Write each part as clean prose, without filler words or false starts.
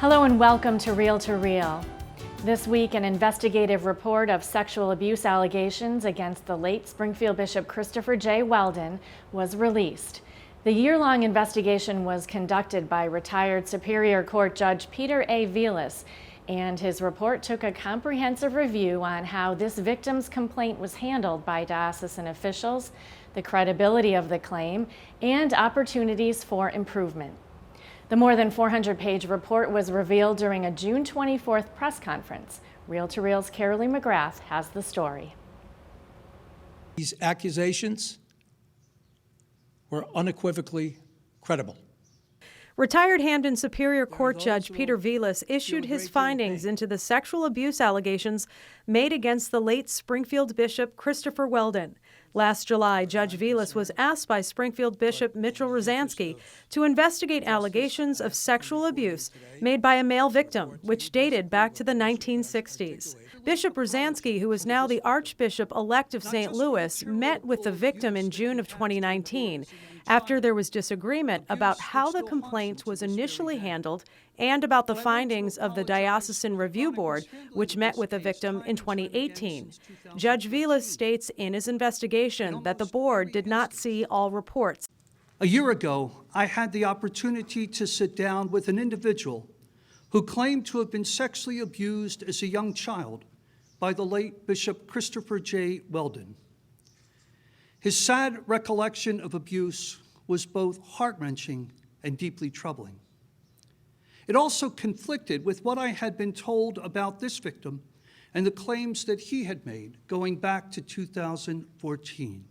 Hello and welcome to Reel to Reel. This week, an investigative report of sexual abuse allegations against the late Springfield Bishop Christopher J. Weldon was released. The year-long investigation was conducted by retired Superior Court Judge Peter A. Velis, and his report took a comprehensive review on how this victim's complaint was handled by diocesan officials, the credibility of the claim, and opportunities for improvement. The more than 400-page report was revealed during a June 24th press conference. Reel to Reel's CAROLEE McGrath has the story. These accusations were unequivocally credible. Retired Hamden Superior Court Judge Peter Velis issued his findings into the sexual abuse allegations made against the late Springfield Bishop Christopher Weldon. Last July, Judge Velis was asked by Springfield Bishop Mitchell Rosansky to investigate allegations of sexual abuse made by a male victim, which dated back to the 1960s. Bishop Rosansky, who is now the Archbishop-elect of St. Louis, met with the victim in June of 2019 after there was disagreement about how the complaint was initially handled and about the findings of the Diocesan Review Board, which met with the victim in 2018. Judge Velis states in his investigation that the board did not see all reports. A year ago, I had the opportunity to sit down with an individual who claimed to have been sexually abused as a young child by the late Bishop Christopher J. Weldon. His sad recollection of abuse was both heart-wrenching and deeply troubling. It also conflicted with what I had been told about this victim and the claims that he had made going back to 2014.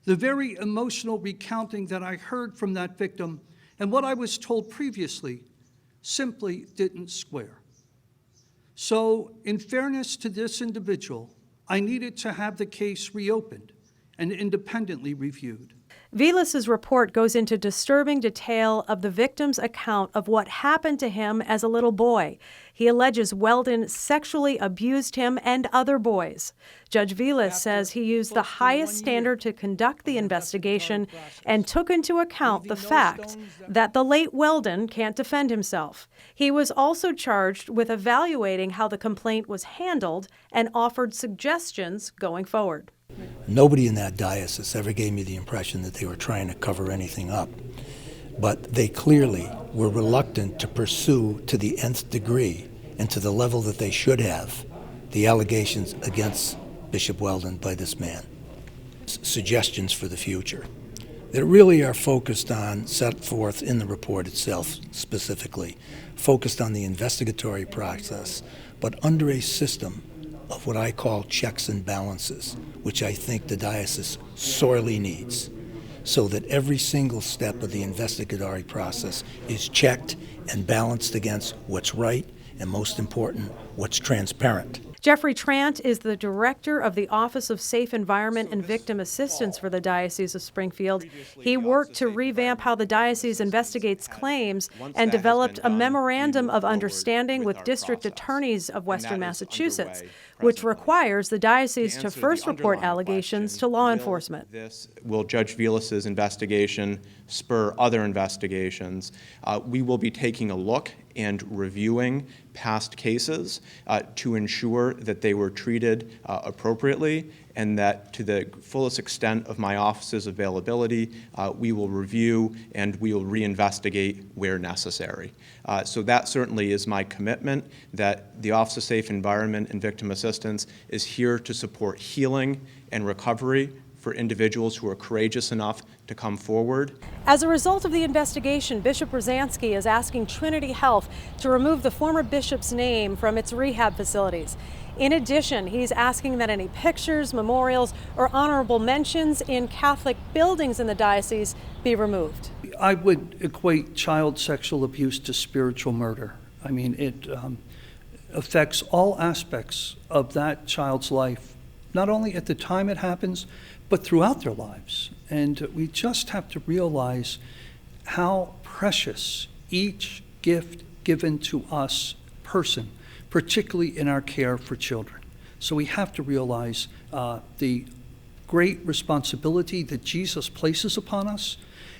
The very emotional recounting that I heard from that victim and what I was told previously simply didn't square. So, in fairness to this individual, I needed to have the case reopened and independently reviewed. Velis's report goes into disturbing detail of the victim's account of what happened to him as a little boy. He alleges Weldon sexually abused him and other boys. Judge Velis says he used the highest standard to conduct the investigation and took into account the fact that the late Weldon can't defend himself. He was also charged with evaluating how the complaint was handled and offered suggestions going forward. Nobody in that diocese ever gave me the impression that they were trying to cover anything up, but they clearly were reluctant to pursue to the nth degree and to the level that they should have the allegations against Bishop Weldon by this man. Suggestions for the future that really are focused on, set forth in the report itself specifically, focused on the investigatory process, but under a system of what I call checks and balances, which I think the diocese sorely needs, so that every single step of the investigatory process is checked and balanced against what's right and, most important, what's transparent. Jeffrey Trant is the director of the Office of Safe Environment and Victim Assistance for the Diocese of Springfield. He worked to revamp how the diocese investigates claims and developed a memorandum of understanding with district attorneys of Western Massachusetts, which requires the diocese to first report allegations to law enforcement. Will Judge Velis's investigation spur other investigations? We will be taking a look and reviewing past cases to ensure that they were treated appropriately, and that to the fullest extent of my office's availability, we will review and we will reinvestigate where necessary. So that certainly is my commitment, that the Office of Safe Environment and Victim Assistance is here to support healing and recovery for individuals who are courageous enough to come forward. As a result of the investigation, Bishop Rosansky is asking Trinity Health to remove the former bishop's name from its rehab facilities. In addition, he's asking that any pictures, memorials, or honorable mentions in Catholic buildings in the diocese be removed. I would equate child sexual abuse to spiritual murder. I mean, it affects all aspects of that child's life, not only at the time it happens, but throughout their lives. And we just have to realize how precious each gift given to us person, particularly in our care for children. So we have to realize the great responsibility that Jesus places upon us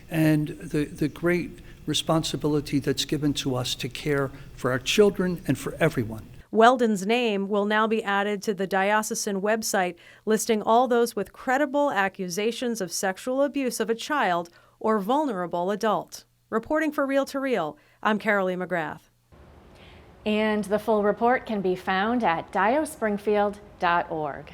and the great responsibility that's given to us to care for our children and for everyone. Weldon's name will now be added to the diocesan website, listing all those with credible accusations of sexual abuse of a child or vulnerable adult. Reporting for Reel to Reel, I'm CAROLEE McGrath. And the full report can be found at diospringfield.org.